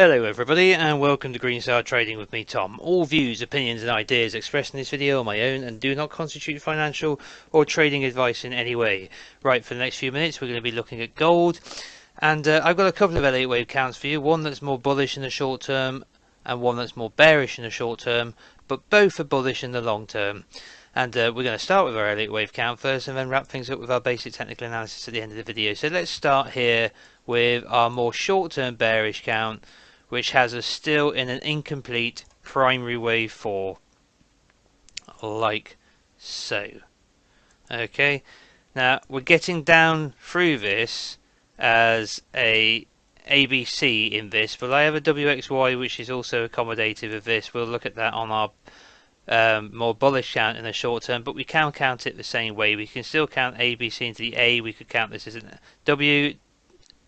Hello everybody and welcome to Greenstar Trading with me, Tom. All views, opinions and ideas expressed in this video are my own and do not constitute financial or trading advice in any way. Right, for the next few minutes we're going to be looking at gold, and I've got a couple of Elliott wave counts for you, one that's more bullish in the short term and one that's more bearish in the short term, but both are bullish in the long term. And we're going to start with our Elliott wave count first and then wrap things up with our basic technical analysis at the end of the video. So let's start here with our more short-term bearish count, which has us still in an incomplete primary wave 4, like so. Okay, now we're getting down through this as a ABC in this, but I have a WXY which is also accommodative of this. We'll look at that on our more bullish count in the short term, but we can count it the same way. We can still count ABC into the A. We could count this as a W,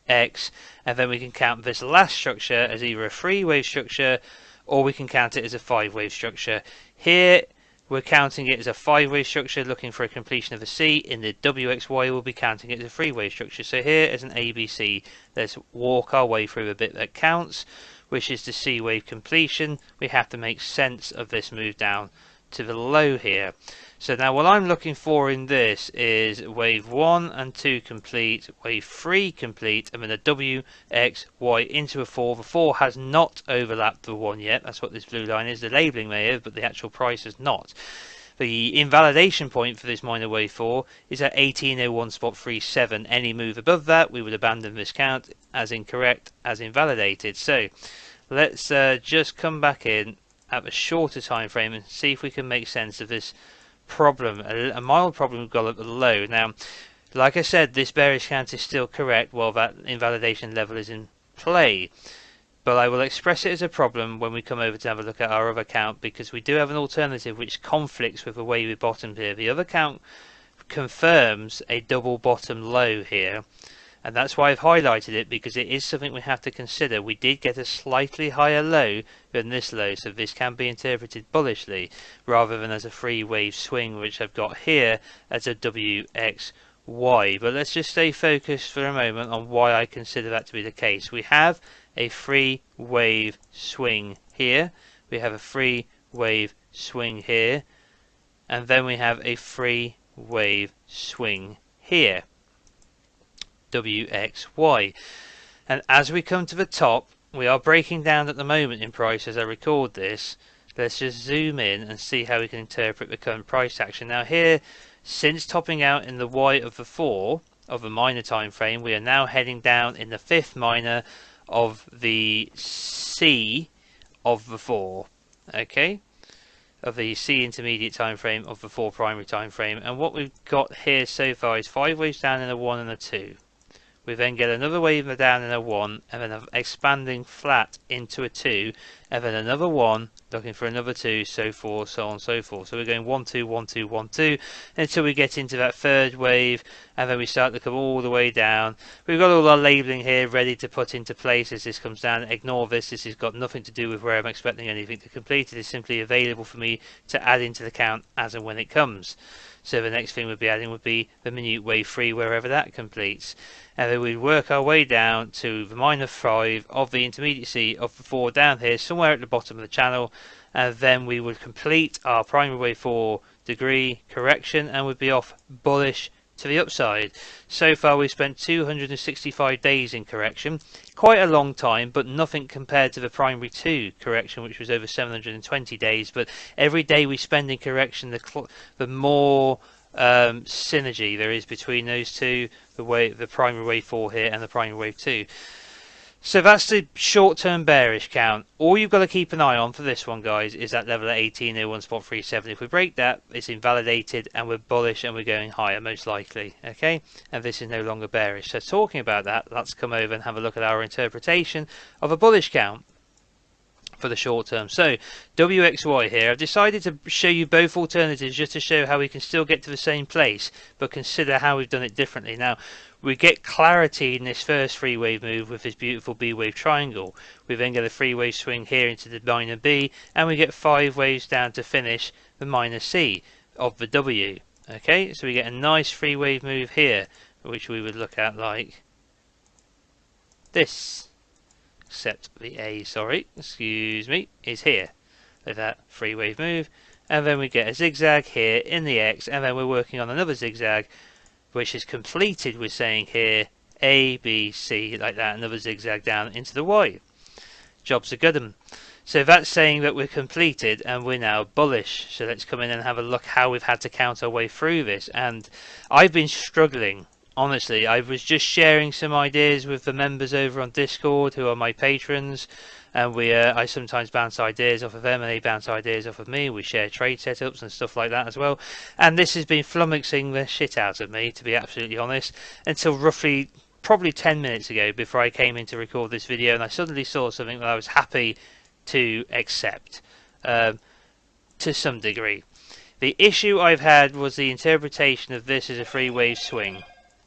X, and then we can count this last structure as either a 3-wave structure or we can count it as a 5-wave structure. Here we're counting it as a 5-wave structure looking for a completion of a C. In the WXY we'll be counting it as a 3-wave structure. So here as an ABC, let's walk our way through a bit that counts, which is the C wave completion. We have to make sense of this move down to the low here. So now what I'm looking for in this is wave 1 and 2 complete, wave 3 complete, and then a WXY into a 4. The 4 has not overlapped the 1 yet. That's what this blue line is. The labeling may have, but the actual price has not. The invalidation point for this minor wave 4 is at 1801.37. Any move above that, we would abandon this count as incorrect, as invalidated. So let's just come back in at a shorter time frame and see if we can make sense of this problem, a mild problem we've got at the low. Now, like I said, this bearish count is still correct while that invalidation level is in play. But I will express it as a problem when we come over to have a look at our other count, because we do have an alternative which conflicts with the way we bottomed here. The other count confirms a double bottom low here, and that's why I've highlighted it, because it is something we have to consider. We did get a slightly higher low than this low, so this can be interpreted bullishly rather than as a 3-wave swing, which I've got here as a WXY. But let's just stay focused for a moment on why I consider that to be the case. We have a 3-wave swing here, we have a 3-wave swing here, and then we have a 3-wave swing here, WXY. And as we come to the top, we are breaking down at the moment in price as I record this. Let's just zoom in and see how we can interpret the current price action. Now here, since topping out in the Y of the 4 of the minor time frame, we are now heading down in the 5th minor of the C of the 4, okay, of the C intermediate time frame of the 4 primary time frame. And what we've got here so far is 5 waves down in a 1 and a 2. We then get another wave down in a 1, and then an expanding flat into a 2, and then another 1, looking for another 2, so forth, so on and so forth. So we're going 1, 2, 1, 2, 1, 2, until we get into that 3rd wave, and then we start to come all the way down. We've got all our labelling here ready to put into place as this comes down. Ignore this, this has got nothing to do with where I'm expecting anything to complete. It is simply available for me to add into the count as and when it comes. So the next thing we'd be adding would be the minute wave 3, wherever that completes. And then we'd work our way down to the minor 5 of the intermediate C of the 4 down here, somewhere at the bottom of the channel. And then we would complete our primary wave 4 degree correction and would be off bullish to the upside. So far we've spent 265 days in correction, quite a long time, but nothing compared to the primary 2 correction, which was over 720 days. But every day we spend in correction, the more synergy there is between those two, the primary wave 4 here and the primary wave 2. So that's the short-term bearish count. All you've got to keep an eye on for this one, guys, is that level at 1801.37. If we break that, it's invalidated and we're bullish and we're going higher, most likely. Okay, and this is no longer bearish. So talking about that, let's come over and have a look at our interpretation of a bullish count for the short term. So WXY here, I've decided to show you both alternatives just to show how we can still get to the same place, but consider how we've done it differently. Now, we get clarity in this first 3-wave move with this beautiful B-wave triangle. We then get a 3-wave swing here into the minor B, and we get 5 waves down to finish the minor C of the W. Okay, so we get a nice 3-wave move here, which we would look at like this. except the A, sorry, excuse me, is here. Like that, free wave move. And then we get a zigzag here in the X, and then we're working on another zigzag, which is completed with saying here A, B, C, like that, another zigzag down into the Y. Job's a good 'un. So that's saying that we're completed and we're now bullish. So let's come in and have a look how we've had to count our way through this. And I've been struggling. Honestly, I was just sharing some ideas with the members over on Discord who are my patrons, and I sometimes bounce ideas off of them and they bounce ideas off of me. We share trade setups and stuff like that as well. And this has been flummoxing the shit out of me, to be absolutely honest, until roughly probably 10 minutes ago before I came in to record this video, and I suddenly saw something that I was happy to accept to some degree. The issue I've had was the interpretation of this as a free wave swing,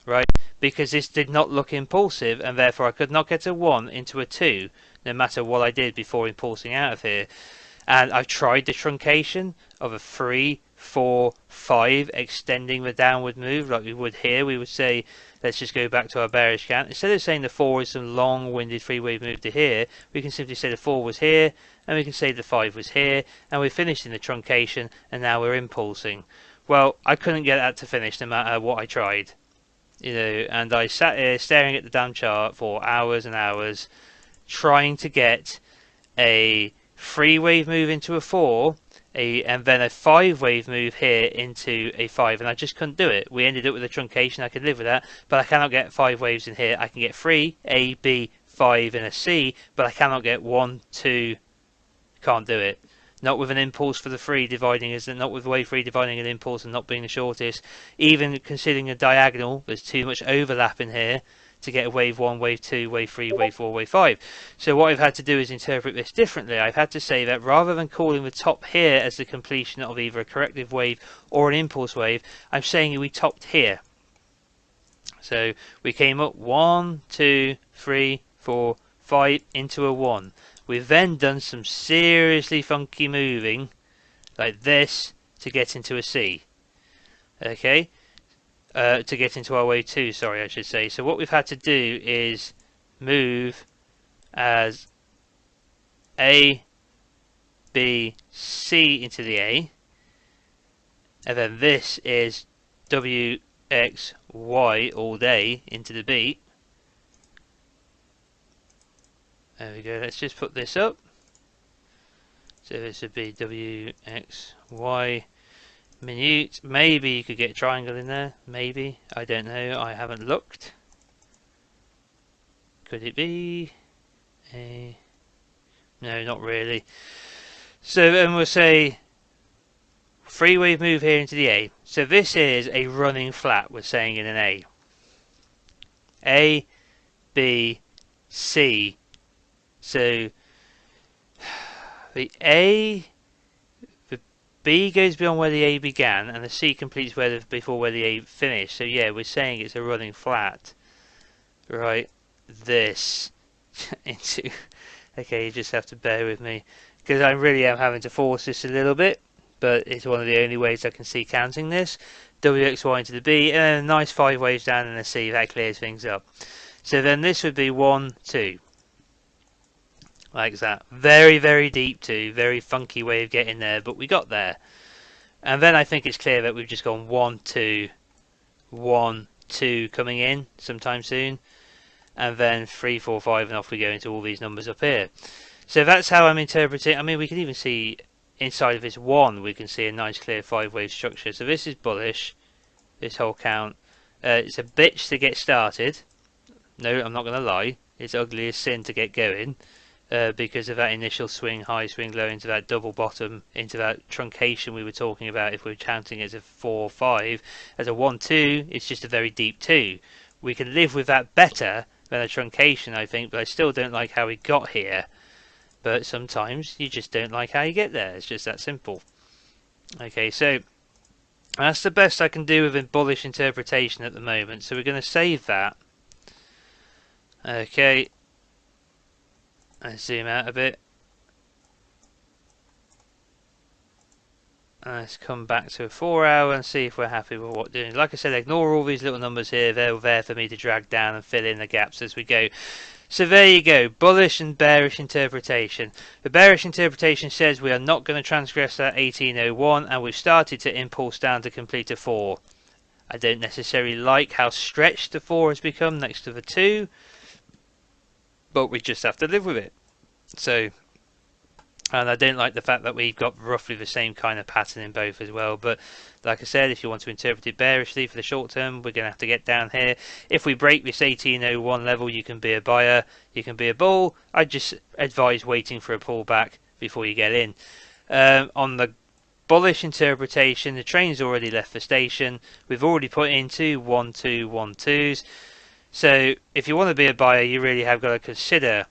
right? Because this did not look impulsive, and therefore I could not get a 1 into a 2 no matter what I did before impulsing out of here. And I've tried the truncation of a 3, 4, 5, extending the downward move like we would here. We would say, let's just go back to our bearish count. Instead of saying the 4 is some long-winded free wave move to here, we can simply say the 4 was here, and we can say the 5 was here, and we're finished in the truncation, and now we're impulsing. Well, I couldn't get that to finish no matter what I tried. And I sat here staring at the damn chart for hours and hours, trying to get a free wave move into a 4, and then a 5 wave move here into a 5, and I just couldn't do it. We ended up with a truncation. I could live with that, but I cannot get 5 waves in here. I can get 3, A, B, 5 and a C, but I cannot get 1, 2, can't do it. Not with an impulse for the 3 dividing, not with wave 3 dividing an impulse and not being the shortest. Even considering a diagonal, there's too much overlap in here to get a wave 1, wave 2, wave 3, wave 4, wave 5. So what I've had to do is interpret this differently. I've had to say that rather than calling the top here as the completion of either a corrective wave or an impulse wave, I'm saying we topped here. So we came up 1, 2, 3, 4, 5 into a 1. We've then done some seriously funky moving like this to get into a C. Okay? To get into our wave 2, sorry, I should say. So what we've had to do is move as A, B, C into the A, and then this is W, X, Y all day into the B. There we go, let's just put this up. So this would be W, X, Y, minute. Maybe you could get a triangle in there, maybe, I don't know, I haven't looked. Could it be a... no, not really. So then we'll say free wave move here into the A. So this is a running flat, we're saying in an A. A, B, C. So the B goes beyond where the A began, and the C completes before where the A finished. So yeah, we're saying it's a running flat, right? This into. Okay, you just have to bear with me because I really am having to force this a little bit, but it's one of the only ways I can see counting this. WXY into the B, and then a nice 5 waves down in the C. That clears things up. So then this would be 1, 2. Like that. Very, very deep 2. Very funky way of getting there, but we got there. And then I think it's clear that we've just gone 1, 2, 1, 2 coming in sometime soon. And then 3, 4, 5, and off we go into all these numbers up here. So that's how I'm interpreting. I mean, we can even see inside of this 1, we can see a nice clear 5 wave structure. So this is bullish, this whole count. It's a bitch to get started. No, I'm not going to lie. It's ugly as sin to get going. Because of that initial swing, high swing, low into that double bottom, into that truncation we were talking about. If we're counting as a 4, 5, as a 1, 2, it's just a very deep 2. We can live with that better than a truncation, I think, but I still don't like how we got here. But sometimes you just don't like how you get there. It's just that simple. Okay, so that's the best I can do with a bullish interpretation at the moment. So we're going to save that. Okay. Let's zoom out a bit. Let's come back to a 4 hour and see if we're happy with what we're doing. Like I said, ignore all these little numbers here. They're there for me to drag down and fill in the gaps as we go. So there you go, bullish and bearish interpretation. The bearish interpretation says we are not going to transgress that 1801 and we've started to impulse down to complete a 4. I don't necessarily like how stretched the 4 has become next to the 2, but we just have to live with it. So, and I don't like the fact that we've got roughly the same kind of pattern in both as well. But like I said, if you want to interpret it bearishly for the short term, we're going to have to get down here. If we break this 1801 level, you can be a buyer, you can be a bull. I just advise waiting for a pullback before you get in. On the bullish interpretation, the train's already left the station. We've already put in 2 1 2 1 2s. So if you want to be a buyer, you really have got to consider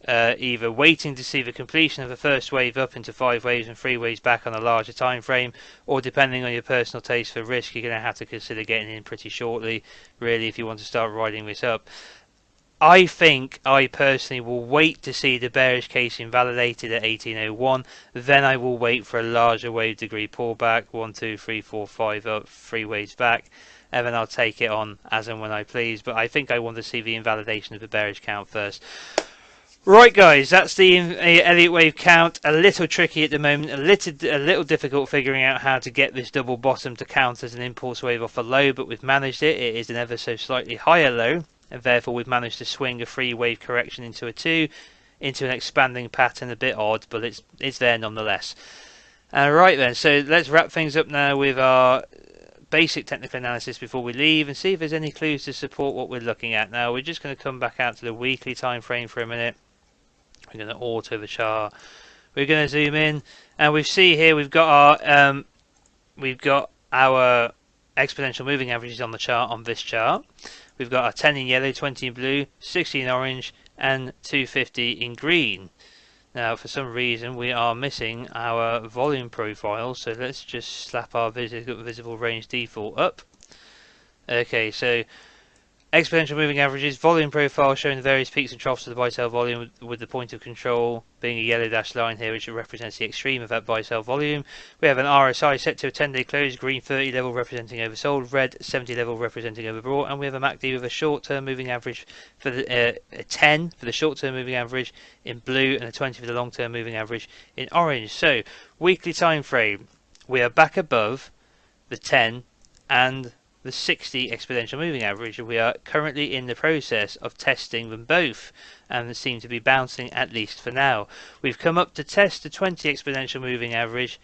either waiting to see the completion of the first wave up into 5 waves and 3 waves back on a larger time frame, or depending on your personal taste for risk, you're going to have to consider getting in pretty shortly, really, if you want to start riding this up. I think I personally will wait to see the bearish case invalidated at 1801, then I will wait for a larger wave degree pullback, 1 2 3 4 5 up, 3 waves back, and then I'll take it on as and when I please. But I think I want to see the invalidation of the bearish count first. Right guys, that's the Elliott wave count. A little tricky at the moment, a little difficult figuring out how to get this double bottom to count as an impulse wave off a low, but we've managed it. It is an ever so slightly higher low, and therefore we've managed to swing a 3 wave correction into a 2, into an expanding pattern. A bit odd, but it's there nonetheless. Alright then, so let's wrap things up now with our basic technical analysis before we leave and see if there's any clues to support what we're looking at. Now we're just going to come back out to the weekly time frame for a minute. We're going to auto the chart. We're going to zoom in, and we see here we've got our exponential moving averages on the chart, on this chart. We've got our 10 in yellow, 20 in blue, 60 in orange, and 250 in green. Now, for some reason, we are missing our volume profile, so let's just slap our visible range default up. Okay, so exponential moving averages, volume profile showing the various peaks and troughs of the buy-sell volume, with the point of control being a yellow dashed line here, which represents the extreme of that buy-sell volume. We have an RSI set to a 10-day close, green 30 level representing oversold, red 70 level representing overbought, and we have a MACD with a short-term moving average for the a 10 for the short-term moving average in blue, and a 20 for the long-term moving average in orange. So, weekly time frame, we are back above the 10 and the 60 exponential moving average. We are currently in the process of testing them both, and they seem to be bouncing, at least for now. We've come up to test the 20 exponential moving average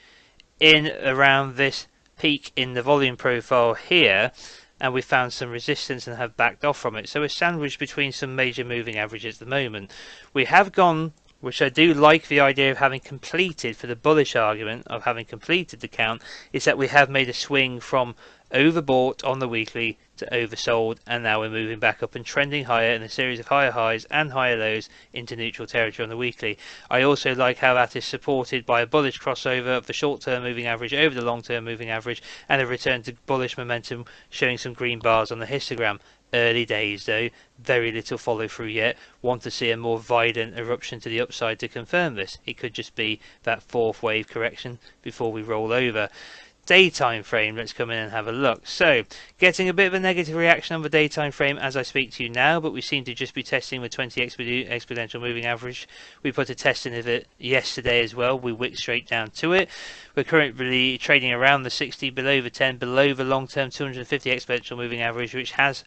in around this peak in the volume profile here, and we found some resistance and have backed off from it. So we're sandwiched between some major moving averages at the moment. We have gone, which I do like the idea of having completed, for the bullish argument of having completed the count, is that we have made a swing from overbought on the weekly to oversold, and now we're moving back up and trending higher in a series of higher highs and higher lows into neutral territory on the weekly. I also like how that is supported by a bullish crossover of the short-term moving average over the long-term moving average, and a return to bullish momentum showing some green bars on the histogram. Early days though, very little follow through yet. Want to see a more violent eruption to the upside to confirm this. It could just be that fourth wave correction before we roll over. Daytime frame, let's come in and have a look. So, getting a bit of a negative reaction on the daytime frame as I speak to you now, but we seem to just be testing the 20 exponential moving average. We put a test in of it yesterday as well. We wicked straight down to it. We're currently trading around the 60, below the 10, below the long-term 250 exponential moving average, which has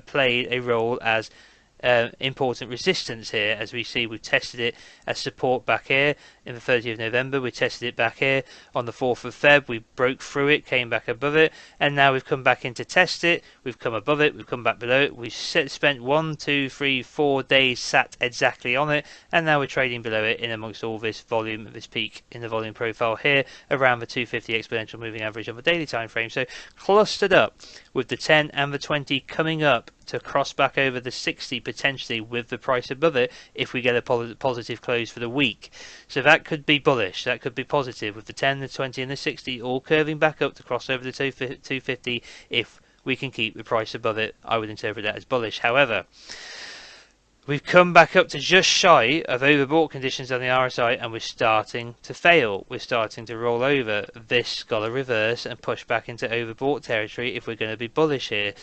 played a role as important resistance here. As we see, we've tested it as support back here in the 30th of November. We tested it back here on the 4th of Feb. We broke through it, came back above it, and now we've come back in to test it. We've come above it, we've come back below it. We've spent 1, 2, 3, 4 days sat exactly on it, and now we're trading below it in amongst all this volume, this peak in the volume profile here around the 250 exponential moving average on the daily time frame. So clustered up with the 10 and the 20 coming up to cross back over the 60 potentially, with the price above it if we get a positive close for the week. So that could be bullish, that could be positive, with the 10, the 20 and the 60 all curving back up to cross over the 250 if we can keep the price above it. I would interpret that as bullish. However, we've come back up to just shy of overbought conditions on the RSI, and we're starting to fail. We're starting to roll over. This got to reverse and push back into overbought territory if we're going to be bullish here.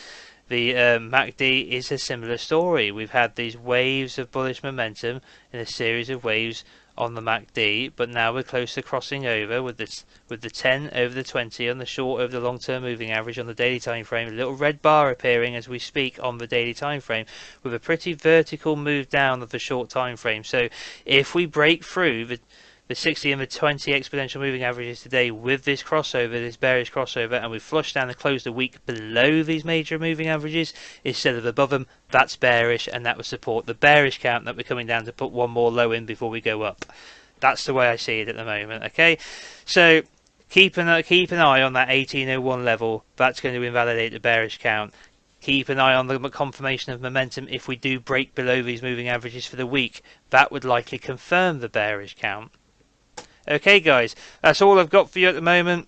The MACD is a similar story. We've had these waves of bullish momentum in a series of waves on the MACD, but now we're close to crossing over with the 10 over the 20 on the short over the long-term moving average on the daily time frame. A little red bar appearing as we speak on the daily time frame, with a pretty vertical move down of the short time frame. So if we break through the 60 and the 20 exponential moving averages today with this crossover, this bearish crossover, and we flush down and close the week below these major moving averages instead of above them, that's bearish, and that would support the bearish camp that we're coming down to put one more low in before we go up. That's the way I see it at the moment. Okay, so keep an eye on that 1801 level. That's going to invalidate the bearish count. Keep an eye on the confirmation of momentum. If we do break below these moving averages for the week, that would likely confirm the bearish count. Okay guys, that's all I've got for you at the moment.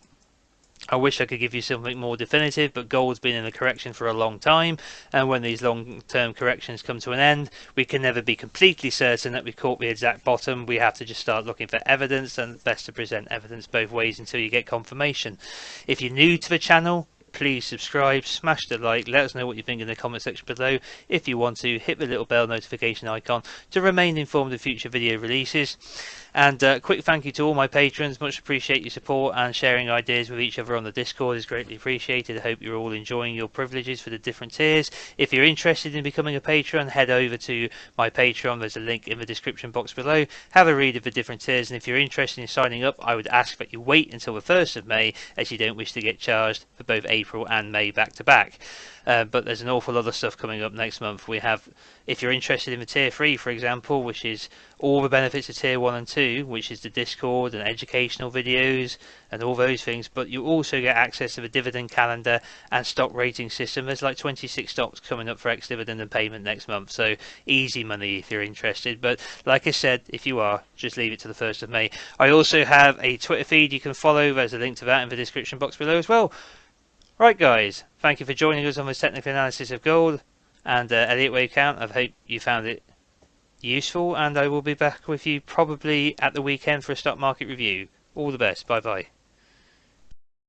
I wish I could give you something more definitive, but gold's been in a correction for a long time, and when these long-term corrections come to an end, we can never be completely certain that we caught the exact bottom. We have to just start looking for evidence, and it's best to present evidence both ways until you get confirmation. If you're new to the channel, please subscribe, smash the like, let us know what you think in the comment section below. If you want to, hit the little bell notification icon to remain informed of future video releases. And quick thank you to all my patrons. Much appreciate your support, and sharing ideas with each other on the Discord is greatly appreciated. I hope you're all enjoying your privileges for the different tiers. If you're interested in becoming a patron, head over to my Patreon. There's a link in the description box below. Have a read of the different tiers, and if you're interested in signing up, I would ask that you wait until the 1st of May, as you don't wish to get charged for both April and May back to back. But there's an awful lot of stuff coming up next month. We have, if you're interested in the tier 3, for example, which is all the benefits of tier 1 and 2, which is the Discord and educational videos and all those things, but you also get access to the dividend calendar and stock rating system. There's like 26 stocks coming up for ex-dividend and payment next month, so easy money if you're interested. But like I said, if you are, just leave it to the 1st of May. I also have a Twitter feed you can follow. There's a link to that in the description box below as well. Right guys, thank you for joining us on this technical analysis of gold and Elliott wave count. I hope you found it useful, and I will be back with you probably at the weekend for a stock market review. All the best. Bye bye.